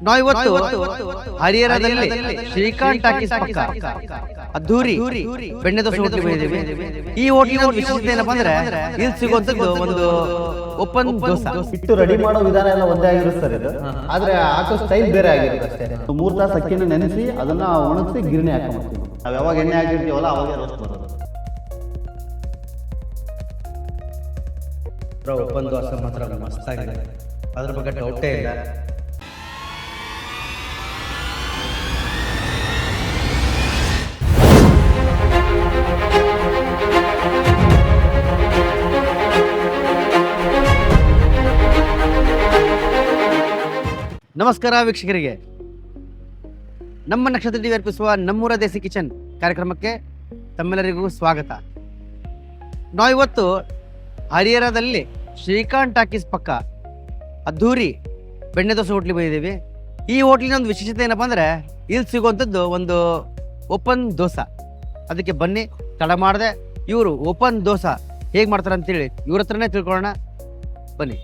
ನಾವಿವತ್ತು ಹರಿಹರದಲ್ಲಿ ಶ್ರೀಕಾಂತ್ ಟಾಕೀಸ್ ಪಕ್ಕ ಅದ್ದೂರಿ ಬೆಣ್ಣೆ ದೋಸೆ ಹೋಟ್ಲಿಗೆ ಬಂದಿದ್ದೀವಿ. ಈ ಹೋಟ್ಲಿನ ಒಂದು ವಿಶೇಷತೆ ಏನಪ್ಪಾ ಅಂದ್ರೆ ಇಲ್ಲಿ ಸಿಗುವಂತದ್ದು ಒಂದು ಓಪನ್ ದೋಸೆ. ಹಿಟ್ಟು ರೆಡಿ ಮಾಡೋ ವಿಧಾನ ಎಲ್ಲ ಒಂದೇ ಆಗಿರುತ್ತೆ ಸರ್ ಇದು, ಆದ್ರೆ ಹಾಕೋ ಸ್ಟೈಲ್ ಬೇರೆ ಆಗಿರುತ್ತೆ ಅಷ್ಟೇ. 3 ತಾಸು ಅಕ್ಕಿನ ನೆನೆಸಿ ಅದನ್ನ ಒಣಗಿಸಿ ಗಿರಣಿ ಹಾಕೊಂಡ್ಬಿಡ್ತೀವಿ. ನಾವು ಯಾವಾಗ ಎಣ್ಣೆ ಹಾಕಿರ್ತೀವಲ್ಲ ಅವಾಗ ರೋಸ್ಟ್ ಬರೋದು. ಓಪನ್ ದೋಸೆ ಮಾತ್ರ ಮಸ್ತ್ ಆಗಿದೆ, ಅದ್ರ ಬಗ್ಗೆ ಡೌಟೇ ಇಲ್ಲ. ನಮಸ್ಕಾರ ವೀಕ್ಷಕರಿಗೆ, ನಮ್ಮ ನಕ್ಷತ್ರ ಟಿವಿ ಅರ್ಪಿಸುವ ನಮ್ಮೂರ ದೇಸಿ ಕಿಚನ್ ಕಾರ್ಯಕ್ರಮಕ್ಕೆ ತಮ್ಮೆಲ್ಲರಿಗೂ ಸ್ವಾಗತ. ನಾವಿವತ್ತು ಹರಿಹರದಲ್ಲಿ ಶ್ರೀಕಾಂತ್ ಟಾಕೀಸ್ ಪಕ್ಕ ಅದ್ದೂರಿ ಬೆಣ್ಣೆ ದೋಸೆ ಹೋಟ್ಲಿಗೆ ಬಂದಿದ್ದೀವಿ. ಈ ಹೋಟ್ಲಿನ ಒಂದು ವಿಶೇಷತೆ ಏನಪ್ಪ ಅಂದರೆ ಇಲ್ಲಿ ಸಿಗುವಂಥದ್ದು ಒಂದು ಓಪನ್ ದೋಸೆ. ಅದಕ್ಕೆ ಬನ್ನಿ, ತಡ ಮಾಡದೆ ಇವರು ಓಪನ್ ದೋಸೆ ಹೇಗೆ ಮಾಡ್ತಾರೆ ಅಂತೇಳಿ ಇವ್ರ ಹತ್ರನೇ ತಿಳ್ಕೊಳ್ಳೋಣ. ಬನ್ನಿ.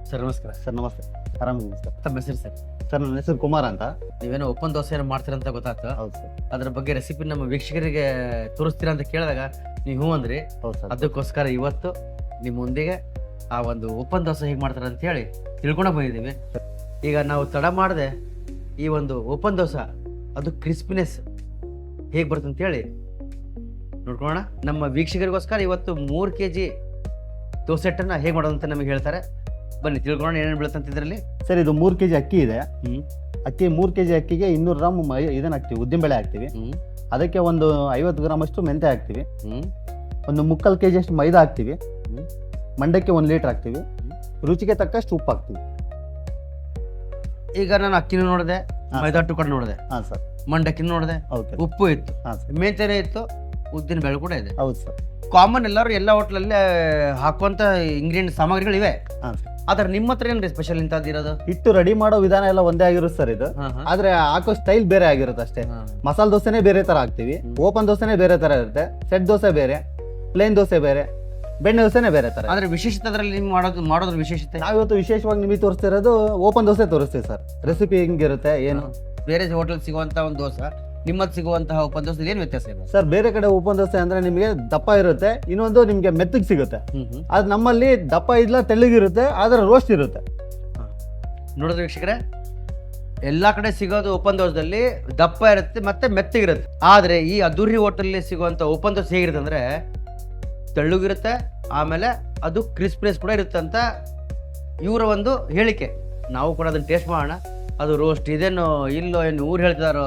ಸರ್ ನಮಸ್ಕಾರ. ಸರ್ ನಮಸ್ತೆ, ಆರಾಮಿದ್ದೀನಿ ಸರ್. ತಮ್ಮ ಹೆಸರು ಸರ್? ಸರ್ ನನ್ನ ಹೆಸರು ಕುಮಾರ್ ಅಂತ. ನೀವೇನೋ ಓಪನ್ ದೋಸೆ ಏನೋ ಮಾಡ್ತೀರಂತ ಗೊತ್ತಾಯ್ತು. ಹೌದು ಸರ್. ಅದ್ರ ಬಗ್ಗೆ ರೆಸಿಪಿ ನಮ್ಮ ವೀಕ್ಷಕರಿಗೆ ತೋರಿಸ್ತೀರಾ ಅಂತ ಕೇಳಿದಾಗ ನೀವು ಹ್ಞೂ ಅಂದ್ರಿ. ಹೌದು ಸರ್. ಅದಕ್ಕೋಸ್ಕರ ಇವತ್ತು ನಿಮ್ಮ ಮುಂದಿಗೆ ಆ ಒಂದು ಓಪನ್ ದೋಸೆ ಹೇಗೆ ಮಾಡ್ತಾರೆ ಅಂತ ಹೇಳಿ ತಿಳ್ಕೊಂಡು ಬಂದಿದ್ದೀವಿ. ಈಗ ನಾವು ತಡ ಮಾಡದೆ ಈ ಒಂದು ಓಪನ್ ದೋಸೆ ಅದು ಕ್ರಿಸ್ಪಿನೆಸ್ ಹೇಗೆ ಬರುತ್ತೆ ಅಂತೇಳಿ ನೋಡ್ಕೊಳ್ಳೋಣ. ನಮ್ಮ ವೀಕ್ಷಕರಿಗೋಸ್ಕರ ಇವತ್ತು 3 kg ದೋಸೆ ಹಿಟ್ಟನ್ನು ಹೇಗೆ ಮಾಡೋದು ಅಂತ ನಮಗೆ ಹೇಳ್ತಾರೆ. ಬನ್ನಿ ತಿಳ್ಕೊಳ್ಳೋಣ ಏನೇನು ಬೀಳುತ್ತೆ ಅಂತ ಇದರಲ್ಲಿ. ಸರ್ ಇದು 3 kg ಅಕ್ಕಿ ಇದೆ. ಅಕ್ಕಿ 3 kg ಅಕ್ಕಿಗೆ 200 ಗ್ರಾಮ್ ಇದನ್ನ ಹಾಕ್ತಿವಿ, ಉದ್ದಿನಬೇಳೆ ಹಾಕ್ತಿವಿ. ಅದಕ್ಕೆ ಒಂದು 50 ಗ್ರಾಮ್ ಅಷ್ಟು ಮೆಂತೆ ಹಾಕ್ತಿವಿ. ಒಂದು 3/4 kg ಅಷ್ಟು ಮೈದಾ ಹಾಕ್ತಿವಿ. ಮಂಡಕ್ಕೆ 1 ಲೀಟರ್ ಹಾಕ್ತಿವಿ. ರುಚಿಗೆ ತಕ್ಕಷ್ಟು ಉಪ್ಪು ಹಾಕ್ತಿವಿ. ಈಗ ನಾನು ಅಕ್ಕಿನೂ ನೋಡಿದೆ, ಮೈದಾ ಹಿಟ್ಟು ಕೂಡ ನೋಡಿದೆ, ಹಾಂ ಸರ್, ಮಂಡಕ್ಕಿನೂ ನೋಡಿದೆ, ಓಕೆ, ಉಪ್ಪು ಇತ್ತು, ಹಾಂ ಸರ್, ಮೆಂತೆನೇ ಇತ್ತು, ಉದ್ದಿನ ಬೇಳೆ ಕೂಡ ಇದೆ. ಹೌದು ಸರ್. ಕಾಮನ್ ಎಲ್ಲರೂ ಎಲ್ಲ ಹೋಟ್ಲಲ್ಲಿ ಹಾಕುವಂತ ಇಂಗ್ರೀಡಿಯಂಟ್ ಸಾಮಗ್ರಿಗಳಿವೆ. ಹಾಂ ಸರ್. ಆದ್ರೆ ನಿಮ್ಮ ಹತ್ರ ಏನ್ರಿ ಸ್ಪೆಷಲ್ ಇಂಥದ್ದು ಇರೋದು? ಹಿಟ್ಟು ರೆಡಿ ಮಾಡೋ ವಿಧಾನ ಎಲ್ಲ ಒಂದೇ ಆಗಿರುತ್ತೆ ಸರ್ ಇದು, ಆದ್ರೆ ಹಾಕೋ ಸ್ಟೈಲ್ ಬೇರೆ ಆಗಿರುತ್ತೆ ಅಷ್ಟೇ. ಮಸಾಲೆ ದೋಸೆನೇ ಬೇರೆ ತರ ಹಾಕ್ತಿವಿ, ಓಪನ್ ದೋಸೆನೇ ಬೇರೆ ತರ ಇರುತ್ತೆ, ಸೆಟ್ ದೋಸೆ ಬೇರೆ, ಪ್ಲೇನ್ ದೋಸೆ ಬೇರೆ, ಬೆಣ್ಣೆ ದೋಸೆನೇ ಬೇರೆ ತರ. ಆದ್ರೆ ವಿಶೇಷತೆ ಅದರಲ್ಲಿ ನೀವು ಮಾಡೋದ್ರ ವಿಶೇಷತೆ ನಾವಿವತ್ತು ವಿಶೇಷವಾಗಿ ನಿಮಗೆ ತೋರಿಸ್ತಿರೋದು ಓಪನ್ ದೋಸೆ ತೋರಿಸ್ತೀವಿ ಸರ್. ರೆಸಿಪಿ ಹೆಂಗಿರುತ್ತೆ ಏನು, ಬೇರೆ ಹೋಟೆಲ್ ಸಿಗುವಂತ ಒಂದು ದೋಸೆ ನಿಮ್ಮಲ್ಲಿ ಸಿಗುವಂತಹ ಓಪನ್ ದೋಸೆ ಏನು ವ್ಯತ್ಯಾಸ ಇದೆ ಸರ್? ಬೇರೆ ಕಡೆ ಓಪನ್ ದೋಸೆ ಅಂದ್ರೆ ನಿಮಗೆ ದಪ್ಪ ಇರುತ್ತೆ, ಇನ್ನೊಂದು ನಿಮ್ಗೆ ಮೆತ್ತಗೆ ಸಿಗುತ್ತೆ. ಅದು ನಮ್ಮಲ್ಲಿ ದಪ್ಪ ಇಲ್ಲ, ತೆಳ್ಳಗಿರುತ್ತೆ, ಆದ್ರೆ ರೋಸ್ಟ್ ಇರುತ್ತೆ. ನೋಡಿದ್ರೆ ವೀಕ್ಷಕರೇ, ಎಲ್ಲಾ ಕಡೆ ಸಿಗೋದು ಓಪನ್ ದೋಸೆದಲ್ಲಿ ದಪ್ಪ ಇರುತ್ತೆ ಮತ್ತೆ ಮೆತ್ತಗಿರುತ್ತೆ. ಆದ್ರೆ ಈ ಅದ್ದೂರಿ ಹೋಟೆಲ್ ಸಿಗುವಂತ ಓಪನ್ ದೋಸೆ ಹೇಗಿರುತ್ತೆ ಅಂದ್ರೆ ತೆಳ್ಳಗಿರುತ್ತೆ, ಆಮೇಲೆ ಅದು ಕ್ರಿಸ್ಪಿನೆಸ್ ಕೂಡ ಇರುತ್ತೆ ಅಂತ ಇವರ ಒಂದು ಹೇಳಿಕೆ. ನಾವು ಕೂಡ ಅದನ್ನ ಟೇಸ್ಟ್ ಮಾಡೋಣ. ಅದು ರೋಸ್ಟ್ ಇದೇನೋ ಇಲ್ಲೋ ಏನು ಊರು ಹೇಳ್ತಿದಾರೋ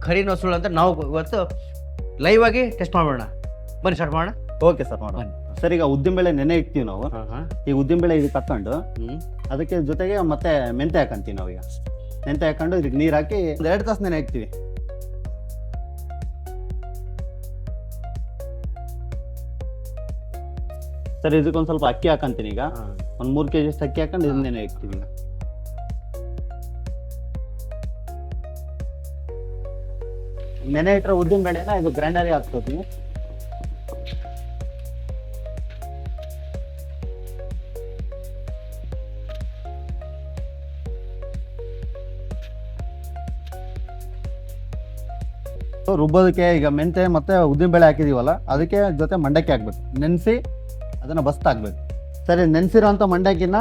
ಖರೀನೋ ಸುಳ್ಳು ಅಂತ ನಾವು ಇವತ್ತು ಲೈವ್ ಆಗಿ ಟೆಸ್ಟ್ ಮಾಡೋಣ. ಬನ್ನಿ ಸ್ಟಾರ್ಟ್ ಮಾಡೋಣ. ಓಕೆ ಸರ್, ಮಾಡೋಣ. ಸರ್ ಈಗ ಉದ್ದಿನಬೇಳೆ ನೆನೆ ಇಕ್ತೀವಿ ನಾವು. ಈ ಉದ್ದಿನಬೇಳೆ ಇದು ತಕೊಂಡು ಅದಕ್ಕೆ ಜೊತೆಗೆ ಮತ್ತೆ ಮೆಂತೆ ಹಾಕಂತೀವಿ ನಾವು. ಈಗ ಮೆಂತೆ ಹಾಕೊಂಡು ಇದಕ್ಕೆ ನೀರು ಹಾಕಿ 2 ತಾಸು ನೆನೆ ಇಕ್ತೀವಿ. ಸರ್ ಇದಕ್ಕೊಂದು ಸ್ವಲ್ಪ ಅಕ್ಕಿ ಹಾಕಂತೀನಿ. ಈಗ ಒಂದು 3 kg ಅಷ್ಟು ಅಕ್ಕಿ ಹಾಕೊಂಡು ಇದನ್ನ ನೆನೆ ಇಕ್ತೀವಿ. ಈಗ ನೆನೆ ಇಟ್ಟರೆ ಉದ್ದಿನ ಬೇಳೆನ ಇದು ಗ್ರೈಂಡರ್ಗೆ ಹಾಕ್ತೀವಿ. ರುಬ್ಬೋದಕ್ಕೆ ಈಗ ಮೆಂತೆ ಮತ್ತೆ ಉದ್ದಿನ ಬೇಳೆ ಹಾಕಿದೀವಲ್ಲ, ಅದಕ್ಕೆ ಜೊತೆ ಮಂಡಕ್ಕಿ ಹಾಕ್ಬೇಕು, ನೆನೆಸಿ ಅದನ್ನ ಬಸ್ತ್ ಹಾಕ್ಬೇಕು. ಸರಿ, ನೆನೆಸಿರೋ ಅಂತ ಮಂಡಕ್ಕಿನ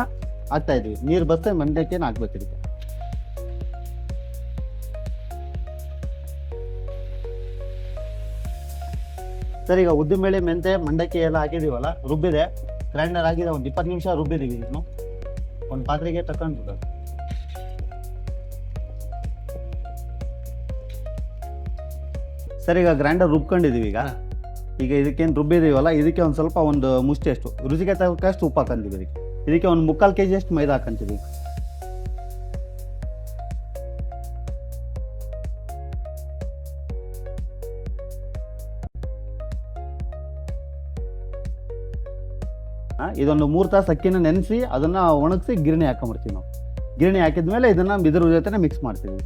ಹಾಕ್ತಾ ಇದೀವಿ. ನೀರು ಬಸ್ತೆ ಮಂಡಕ್ಕಿನ ಹಾಕ್ಬೇಕು ಇದಕ್ಕೆ. ಸರ್ ಈಗ ಉದ್ದಿನಬೇಳೆ ಮೆಂತೆ ಮಂಡಕ್ಕಿ ಎಲ್ಲ ಹಾಕಿದೀವಲ್ಲ, ರುಬ್ಬಿದೆ, ಗ್ರೈಂಡರ್ ಆಗಿದೆ. ಒಂದು 20 ನಿಮಿಷ ರುಬ್ಬಿದೀವಿ. ಇನ್ನು ಒಂದು ಪಾತ್ರೆಗೆ ತಗೊಂಡು ಸರ್ ಈಗ ಗ್ರೈಂಡರ್ ರುಬ್ಕೊಂಡಿದೀವಿ. ಈಗ ಇದಕ್ಕೇನು ರುಬ್ಬಿದೀವಲ್ಲ, ಇದಕ್ಕೆ ಒಂದು ಸ್ವಲ್ಪ ಒಂದು ಮುಷ್ಟಿ ಅಷ್ಟು ರುಚಿಗೆ ತಕ್ಕಷ್ಟು ಉಪ್ಪು ಹಾಕಂತೀವಿ. ಇದಕ್ಕೆ ಒಂದು 3/4 kg ಅಷ್ಟು ಮೈದಾ ಹಾಕಂತೀವಿ. ಇದೊಂದು 3 ತಾಸು ಅಕ್ಕಿನ ನೆನೆಸಿ ಅದನ್ನ ಒಣಗಿಸಿ ಗಿರಣಿ ಹಾಕೊಂಡ್ಬಿಡ್ತೀವಿ ನಾವು. ಗಿರಣಿ ಹಾಕಿದ್ಮೇಲೆ ಇದನ್ನ ಇದ್ರ ಜೊತೆ ಮಿಕ್ಸ್ ಮಾಡ್ತೀವಿ.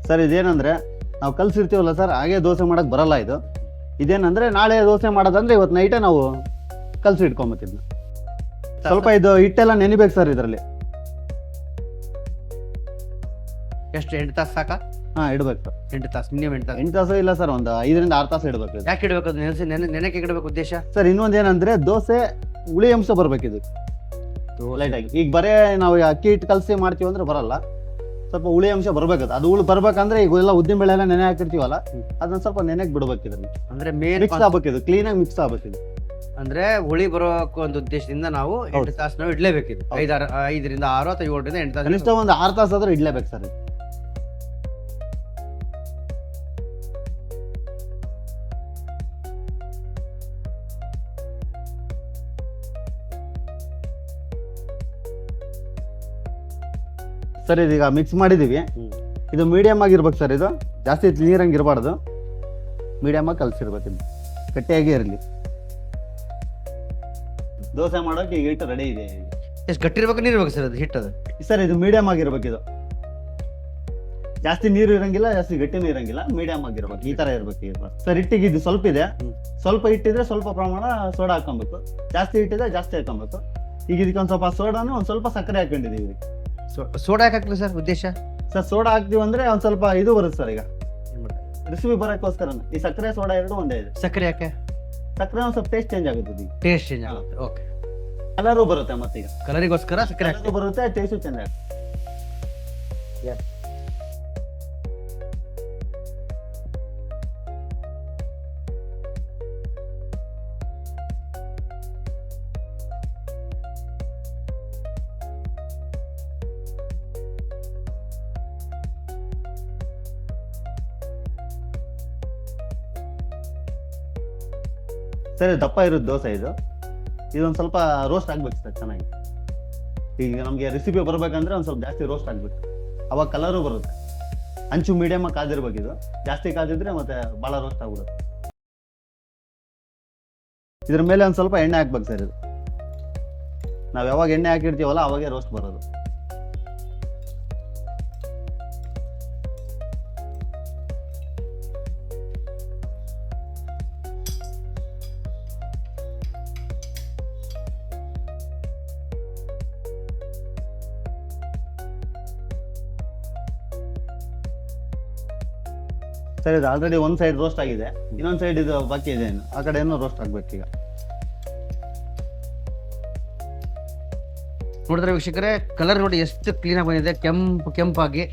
ಸರ್ ಇದೇನಂದ್ರೆ ನಾವು ಕಲ್ಸಿರ್ತೀವಲ್ಲ ಸರ್, ಹಾಗೆ ದೋಸೆ ಮಾಡಕ್ ಬರಲ್ಲ ಇದು. ಇದೇನಂದ್ರೆ ನಾಳೆ ದೋಸೆ ಮಾಡೋದಂದ್ರೆ ಇವತ್ತು ನೈಟೇ ನಾವು ಕಲ್ಸಿ ಇಟ್ಕೊಂಬತ್ತಿದ್ನ. ಸ್ವಲ್ಪ ಇದು ಹಿಟ್ಟೆಲ್ಲ ನೆನಿಬೇಕು ಸರ್ ಇದರಲ್ಲಿ. ಎಷ್ಟು 8 ತಾಸು ಸಾಕಾ? ಹಾ ಇಡ್ಬೇಕು ಸರ್. 8 ತಾಸು ಮಿನಿಮಮ್ 8 ತಾಸು. 8 ತಾಸು ಇಲ್ಲ ಸರ್, ಒಂದು 5 ರಿಂದ 6 ತಾಸು ಇಡ್ಬೇಕು ಇದು. ಯಾಕೆ ಇಡಬೇಕು ಅದು? ನೆನಕ್ಕೆ ಇಡಬೇಕು ಉದ್ದೇಶ ಸರ್ ಇನ್ನೊಂದು ಏನಂದ್ರೆ ದೋಸೆ ಹುಳಿ ಅಂಶ ಬರ್ಬೇಕಿದು ಲೈಟ್ ಆಗಿ. ಈಗ ಬರೇ ನಾವು ಅಕ್ಕಿ ಹಿಟ್ಟು ಕಲಸಿ ಮಾಡ್ತೀವಿ ಅಂದ್ರೆ ಬರಲ್ಲ, ಸ್ವಲ್ಪ ಹುಳಿ ಅಂಶ ಬರ್ಬೇಕದು. ಅದು ಹುಳಿ ಬರ್ಬೇಕಂದ್ರೆ ಈಗ ಎಲ್ಲ ಉದ್ದಿನ ಬೇಳೆ ಎಲ್ಲ ನೆನೆ ಹಾಕಿರ್ತೀವಲ್ಲ, ಅದನ್ನ ಸ್ವಲ್ಪ ನೆನೆಗೆ ಬಿಡ್ಬೇಕು ಇದ್ರಲ್ಲಿ. ಅಂದ್ರೆ ಮೇನ್ ಮಿಕ್ಸ್ ಆಗ್ಬೇಕಿದು, ಕ್ಲೀನ್ ಆಗಿ ಮಿಕ್ಸ್ ಆಗ್ಬೇಕಿದು. ಅಂದ್ರೆ ಹುಳಿ ಬರೋಕೆ ಒಂದು ಉದ್ದೇಶದಿಂದ ನಾವು 8 ತಾಸು ನಾವು ಇಡ್ಲೇಬೇಕಿದೆ. 5 ರಿಂದ 6 ಅಥವಾ 7 ರಿಂದ 8 ತಾಸು ಕನಿಷ್ಠ ಒಂದು 6 ತಾಸು ಆದ್ರೂ ಇಡ್ಲೇಬೇಕು ಸರ್ ಇದು. ಸರ್ ಇದೀಗ ಮಿಕ್ಸ್ ಮಾಡಿದೀವಿ. ಇದು ಮೀಡಿಯಮ್ ಆಗಿರ್ಬೇಕು ಸರ್, ಇದು ಜಾಸ್ತಿ ನೀರಂಗೆ ಇರಬಾರ್ದು, ಮೀಡಿಯಮ್ ಆಗಿ ಕಲ್ಸಿರ್ಬೇಕು. ಇದು ಗಟ್ಟಿಯಾಗಿ ಇರಲಿ. ದೋಸೆ ಮಾಡೋಕೆ ಈಗ ಹಿಟ್ಟು ರೆಡಿ ಇದೆ. ಎಷ್ಟು ಗಟ್ಟಿ ಇರ್ಬೇಕು, ನೀರು ಇರ್ಬೇಕು ಸರ್ ಅದು ಹಿಟ್ಟದು? ಸರ್ ಇದು ಮೀಡಿಯಮ್ ಆಗಿರ್ಬೇಕು. ಇದು ಜಾಸ್ತಿ ನೀರು ಇರಂಗಿಲ್ಲ, ಜಾಸ್ತಿ ಗಟ್ಟಿನೂ ಇರಂಗಿಲ್ಲ, ಮೀಡಿಯಮ್ ಆಗಿರ್ಬೇಕು. ಈ ತರ ಇರ್ಬೇಕು ಈಗ ಸರ್. ಹಿಟ್ಟಿಗೆ ಇದು ಸ್ವಲ್ಪ ಇದೆ, ಸ್ವಲ್ಪ ಹಿಟ್ಟಿದ್ರೆ ಸ್ವಲ್ಪ ಪ್ರಮಾಣ ಸೋಡಾ ಹಾಕೊಬೇಕು, ಜಾಸ್ತಿ ಹಿಟ್ಟಿದ್ರೆ ಜಾಸ್ತಿ ಹಾಕೊಬೇಕು. ಈಗ ಇದಕ್ಕೆ ಒಂದು ಸ್ವಲ್ಪ ಸೋಡಾನು ಒಂದು ಸ್ವಲ್ಪ ಸಕ್ಕರೆ ಹಾಕೊಂಡಿದೀವಿ. ಸೋಡಾ ಯಾಕೆ ಹಾಕ್ಲಿ ಸರ್ ಉದ್ದೇಶ? ಸರ್ ಸೋಡಾ ಹಾಕ್ತೀವಿ ಅಂದ್ರೆ ಒಂದು ಸ್ವಲ್ಪ ಇದು ಬರುತ್ತೆ ಸರ್. ಈಗ ರೆಸಿಪಿ ಬರೋಕ್ಕೋಸ್ಕರ ಈ ಸಕ್ಕರೆ ಸೋಡಾ ಎರಡು ಒಂದೇ ಇದೆ. ಸಕ್ಕರೆ ಯಾಕೆ? ಸಕ್ಕರೆ ಒಂದು ಸ್ವಲ್ಪ ಟೇಸ್ಟ್ ಚೇಂಜ್ ಆಗುತ್ತೆ, ಈಗ ಟೇಸ್ಟ್ ಚೇಂಜ್ ಆಗುತ್ತೆ. ಓಕೆ, ಕಲರು ಬರುತ್ತೆ, ಮತ್ತೆ ಈಗ ಕಲರಿಗೋಸ್ಕರ ಸಕ್ಕರೆ ಹಾಕ್ತೀವಿ. ಬರುತ್ತೆ, ಟೇಸ್ಟು ಚೇಂಜ್ ಆಗುತ್ತೆ. ಸರಿ, ದಪ್ಪ ಇರೋದು ದೋಸೆ ಇದು. ಇದೊಂದು ಸ್ವಲ್ಪ ರೋಸ್ಟ್ ಆಗ್ಬೇಕು ಸರ್ ಚೆನ್ನಾಗಿ. ಈಗ ನಮಗೆ ರೆಸಿಪಿ ಬರ್ಬೇಕಂದ್ರೆ ಒಂದು ಸ್ವಲ್ಪ ಜಾಸ್ತಿ ರೋಸ್ಟ್ ಆಗ್ಬೇಕು, ಅವಾಗ ಕಲರು ಬರುತ್ತೆ. ಅಂಚು ಮೀಡಿಯಮ್ ಆಗಿ ಕಾದಿರ್ಬೇಕು. ಇದು ಜಾಸ್ತಿ ಕಾದಿದ್ರೆ ಮತ್ತೆ ಭಾಳ ರೋಸ್ಟ್ ಆಗ್ಬಿಡುತ್ತೆ. ಇದ್ರ ಮೇಲೆ ಒಂದು ಸ್ವಲ್ಪ ಎಣ್ಣೆ ಹಾಕ್ಬೇಕು ಸರ್. ಇದು ನಾವು ಯಾವಾಗ ಎಣ್ಣೆ ಹಾಕಿರ್ತೀವಲ್ಲ ಅವಾಗೆ ರೋಸ್ಟ್ ಬರೋದು. ಸರ್ ಇದು ಆಲ್ರೆಡಿ ಒಂದು ಸೈಡ್ ರೋಸ್ಟ್ ಆಗಿದೆ, ಇನ್ನೊಂದು ಸೈಡ್ ಇದು ಬಾಕಿ ಇದೆ. ಆ ಕಡೆ ಏನೋ ರೋಸ್ಟ್ ಆಗ್ಬೇಕು. ಈಗ ನೋಡಿದ್ರೆ ವೀಕ್ಷಕರೇ, ಕಲರ್ ನೋಡಿ ಎಷ್ಟು ಕ್ಲೀನ್ ಆಗಿ ಬಂದಿದೆ, ಕೆಂಪಾಗಿ.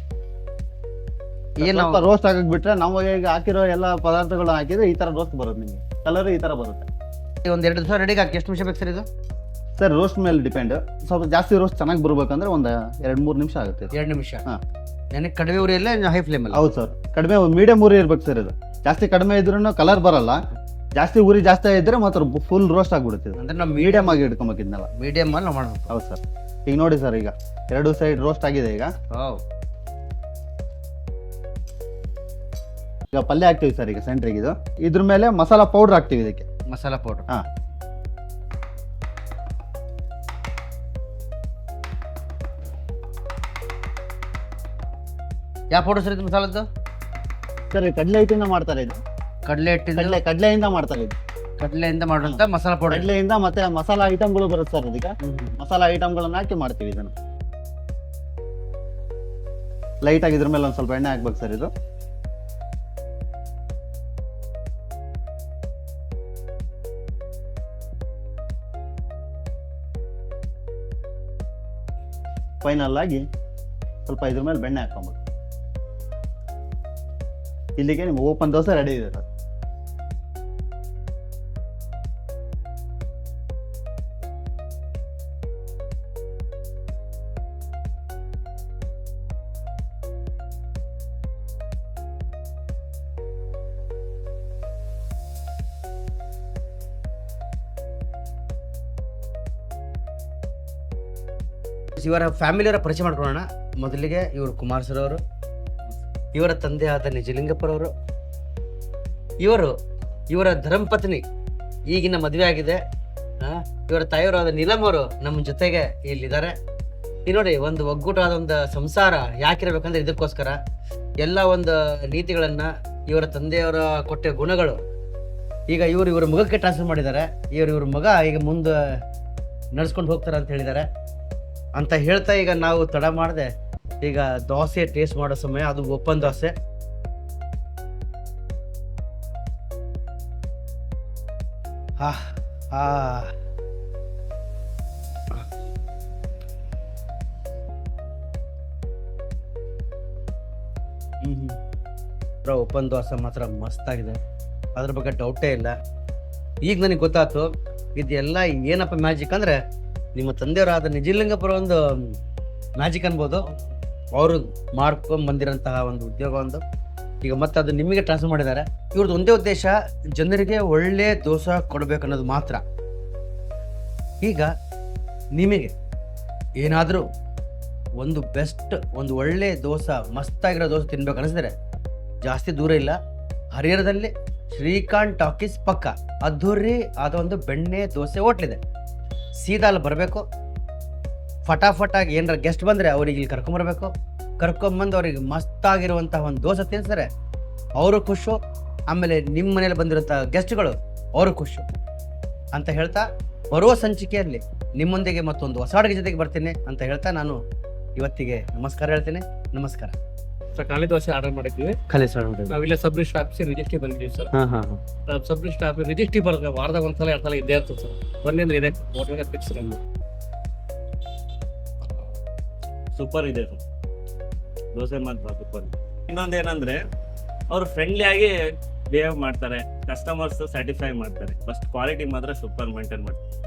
ಏನು ರೋಸ್ಟ್ ಆಗಕ್ ಬಿಟ್ರೆ ನಾವು ಈಗ ಹಾಕಿರೋ ಎಲ್ಲ ಪದಾರ್ಥಗಳು ಹಾಕಿದ್ರೆ ಈ ತರ ರೋಸ್ಟ್ ಬರುತ್ತೆ, ನಿಮಗೆ ಕಲರ್ ಈ ತರ ಬರುತ್ತೆ. ಒಂದ್ 2 ದಿವಸ ರೆಡಿಗೆ ಹಾಕಿ ಎಷ್ಟು ನಿಮಿಷ ಬೇಕು ಸರ್ ಇದು? ಸರ್ ರೋಸ್ಟ್ ಮೇಲೆ ಡಿಪೆಂಡ್. ಸ್ವಲ್ಪ ಜಾಸ್ತಿ ರೋಸ್ಟ್ ಚೆನ್ನಾಗಿ ಬರ್ಬೇಕಂದ್ರೆ ಒಂದು 2-3 ನಿಮಿಷ ಆಗುತ್ತೆ. 2 ನಿಮಿಷ. ಹಾ, ನನಗೆ ಕಡಿಮೆ ಉರಿಯಲ್ಲ, ಹೈ ಫ್ಲೇಮ್ ಅಲ್ಲಿ? ಹೌದು ಸರ್, ಕಡಿಮೆ ಮೀಡಿಯಂ ಉರಿ ಇರ್ಬೇಕು ಸರ್. ಇದು ಜಾಸ್ತಿ ಕಡಿಮೆ ಇದ್ರೂ ಕಲರ್ ಬರಲ್ಲ, ಜಾಸ್ತಿ ಉರಿ ಜಾಸ್ತಿ ಇದ್ರೆ ಮಾತ್ರ ಫುಲ್ ರೋಸ್ಟ್ ಆಗ್ಬಿಡುತ್ತೆ. ಅಂದ್ರೆ ನಾವು ಮೀಡಿಯಂ ಆಗಿ ಇಟ್ಕೊಬೇಕು ಇದನ್ನೆಲ್ಲ. ಮೀಡಿಯಂ ಅಲ್ಲಿ ನಾವು ಮಾಡ್ಬೇಕು. ಹೌದು ಸರ್. ಈಗ ನೋಡಿ ಸರ್, ಈಗ 2 ಸೈಡ್ ರೋಸ್ಟ್ ಆಗಿದೆ. ಈಗ ಈಗ ಪಲ್ಯ ಹಾಕ್ತೀವಿ ಸರ್. ಈಗ ಸೆಂಟ್ರಿಗೆ ಇದು, ಇದ್ರ ಮೇಲೆ ಮಸಾಲಾ ಪೌಡರ್ ಹಾಕ್ತೀವಿ. ಇದಕ್ಕೆ ಮಸಾಲಾ ಪೌಡರ್. ಹಾ, ಯಾವ ಪೌಡರ್ ಸರ್ ಇದು ಮಸಾಲದ್ದು? ಸರ್ ಕಡಲೆ ಹಿಟ್ಟಿಂದ ಮಾಡ್ತಾರೆ ಇದು. ಕಡಲೆ ಹಿಟ್ಟಿಂದ? ಕಡಲೆಯಿಂದ ಮಾಡ್ತಾರೆ ಇದು. ಕಡಲೆಯಿಂದ ಮಾಡುವಂತ ಮಸಾಲಾ ಪೌಡರ್. ಕಡಲೆಯಿಂದ ಮತ್ತೆ ಮಸಾಲಾ ಐಟಮ್ಗಳು ಬರುತ್ತೆ ಸರ್. ಅದಕ್ಕೆ ಮಸಾಲಾ ಐಟಮ್ಗಳನ್ನ ಹಾಕಿ ಮಾಡ್ತೀವಿ ಇದನ್ನು. ಲೈಟ್ ಆಗಿ ಇದ್ರ ಮೇಲೆ ಒಂದು ಸ್ವಲ್ಪ ಎಣ್ಣೆ ಹಾಕ್ಬೇಕು ಸರ್. ಇದು ಫೈನಲ್ ಆಗಿ ಸ್ವಲ್ಪ ಇದ್ರ ಮೇಲೆ ಬೆಣ್ಣೆ ಹಾಕೊಬೇಕು. ಇಲ್ಲಿಗೆ ನಿಮ್ಗೆ ಓಪನ್ ದೋಸೆ ರೆಡಿ ಇದೆ ಸರ್. ಇವರ ಫ್ಯಾಮಿಲಿಯವರ ಪರಿಚಯ ಮಾಡ್ಕೊಳ್ಳೋಣ. ಮೊದಲಿಗೆ ಇವರು ಕುಮಾರ್ ಸರ್ ಅವರು, ಇವರ ತಂದೆ ಆದ ನಿಜಲಿಂಗಪ್ಪರವರು, ಇವರ ಧರ್ಮಪತ್ನಿ, ಈಗಿನ ಮದುವೆ ಆಗಿದೆ. ಇವರ ತಾಯಿಯವರಾದ ನೀಲಮ್ ಅವರು ನಮ್ಮ ಜೊತೆಗೆ ಇಲ್ಲಿದ್ದಾರೆ. ಈ ನೋಡಿ, ಒಂದು ಒಗ್ಗೂಟವಾದ ಒಂದು ಸಂಸಾರ ಯಾಕಿರಬೇಕಂದ್ರೆ ಇದಕ್ಕೋಸ್ಕರ. ಎಲ್ಲ ಒಂದು ನೀತಿಗಳನ್ನ ಇವರ ತಂದೆಯವರ ಕೊಟ್ಟ ಗುಣಗಳು ಈಗ ಇವ್ರ ಮಗಕ್ಕೆ ಟ್ರಾನ್ಸ್ಫರ್ ಮಾಡಿದ್ದಾರೆ. ಇವ್ರ ಮಗ ಈಗ ಮುಂದೆ ನಡ್ಸ್ಕೊಂಡು ಹೋಗ್ತಾರೆ ಅಂತ ಹೇಳಿದ್ದಾರೆ ಅಂತ ಹೇಳ್ತಾ ಈಗ ನಾವು ತಡ ಮಾಡದೆ ಈಗ ದೋಸೆ ಟೇಸ್ಟ್ ಮಾಡೋ ಸಮಯ, ಅದು ಓಪನ್ ದೋಸೆ. ಹಾ ಹಾ ಓಪನ್ ದೋಸೆ ಮಾತ್ರ ಮಸ್ತಾಗಿದೆ, ಅದ್ರ ಬಗ್ಗೆ ಡೌಟೇ ಇಲ್ಲ. ಈಗ ನನಗೆ ಗೊತ್ತಾಯ್ತು ಇದೆಲ್ಲ ಏನಪ್ಪ ಮ್ಯಾಜಿಕ್ ಅಂದರೆ ನಿಮ್ಮ ತಂದೆಯವರಾದ ನಿಜಲಿಂಗಪುರ ಒಂದು ಮ್ಯಾಜಿಕ್ ಅನ್ಬೋದು. ಅವರು ಮಾಡ್ಕೊಂಡು ಬಂದಿರೋಂತಹ ಒಂದು ಉದ್ಯೋಗ ಒಂದು ಈಗ ಮತ್ತೆ ಅದು ನಿಮಗೆ ಟ್ರಾನ್ಸ್ಫರ್ ಮಾಡಿದ್ದಾರೆ. ಇವ್ರದ್ದು ಒಂದೇ ಉದ್ದೇಶ, ಜನರಿಗೆ ಒಳ್ಳೆ ದೋಸೆ ಕೊಡಬೇಕು ಅನ್ನೋದು ಮಾತ್ರ. ಈಗ ನಿಮಗೆ ಏನಾದರೂ ಒಂದು ಬೆಸ್ಟ್ ಒಂದು ಒಳ್ಳೆ ದೋಸೆ, ಮಸ್ತಾಗಿರೋ ದೋಸೆ ತಿನ್ಬೇಕು ಅನಿಸಿದ್ರೆ ಜಾಸ್ತಿ ದೂರ ಇಲ್ಲ, ಹರಿಹರದಲ್ಲಿ ಶ್ರೀಕಾಂತ್ ಟಾಕೀಸ್ ಪಕ್ಕ ಅದ್ದೂರಿ ಆದ ಒಂದು ಬೆಣ್ಣೆ ದೋಸೆ ಹೋಟ್ಲಿದೆ. ಸೀದಾ ಅಲ್ಲಿ ಬರಬೇಕು, ಫಟಾಫಟಾಗಿ ಏನಾರ ಗೆಸ್ಟ್ ಬಂದರೆ ಅವ್ರಿಗೆ ಇಲ್ಲಿ ಕರ್ಕೊಂಬರ್ಬೇಕು. ಕರ್ಕೊಂಬಂದು ಅವ್ರಿಗೆ ಮಸ್ತಾಗಿರುವಂತಹ ಒಂದು ದೋಸೆ ತಿನ್ನಿಸಿದ್ರೆ ಅವರು ಖುಷು, ಆಮೇಲೆ ನಿಮ್ಮ ಮನೇಲಿ ಬಂದಿರೋಂಥ ಗೆಸ್ಟ್ಗಳು ಅವರು ಖುಷು ಅಂತ ಹೇಳ್ತಾ ಬರುವ ಸಂಚಿಕೆಯಲ್ಲಿ ನಿಮ್ಮೊಂದಿಗೆ ಮತ್ತೊಂದು ಹೊಸ ಅಡುಗೆ ಜೊತೆಗೆ ಬರ್ತೀನಿ ಅಂತ ಹೇಳ್ತಾ ನಾನು ಇವತ್ತಿಗೆ ನಮಸ್ಕಾರ ಹೇಳ್ತೀನಿ. ನಮಸ್ಕಾರ ಸರ್. ಖಾಲಿ ದೋಸೆ ಆರ್ಡರ್ ಮಾಡಿದ್ವಿ. ನಾವಿಲ್ಲ ಸಬ್ ರಿಜಿಸ್ಟರ್ ಆಫೀಸ್ ರಿಜಿಸ್ಟ್ರಿ ಬಂದಿದ್ದೀವಿ sir. Sub register office registry ಬರುತ್ತೆ, ವಾರದಾಗ ಒಂದ್ಸಲ 2 ಸಲ ಇದ್ದೇ ಇರ್ತದೆ ಸರ್. ಒಂದೇಂದ್ರೆ ಇದೆ ಹೋಟೆಲ್ಗೆ ಫಿಕ್ಸ್. ಸೂಪರ್ ಇದೆ ಸರ್ ದೋಸೆ ಮಾತ್ರ ಸೂಪರ್. ಇನ್ನೊಂದೇನಂದ್ರೆ ಅವರು ಫ್ರೆಂಡ್ಲಿ ಆಗಿ ಬಿಹೇವ್ ಮಾಡ್ತಾರೆ, ಕಸ್ಟಮರ್ಸ್ ಸ್ಯಾಟಿಸ್ಫೈ ಮಾಡ್ತಾರೆ. ಫಸ್ಟ್ ಕ್ವಾಲಿಟಿ ಮಾತ್ರ ಸೂಪರ್ ಮೇಂಟೈನ್ ಮಾಡ್ತಾರೆ.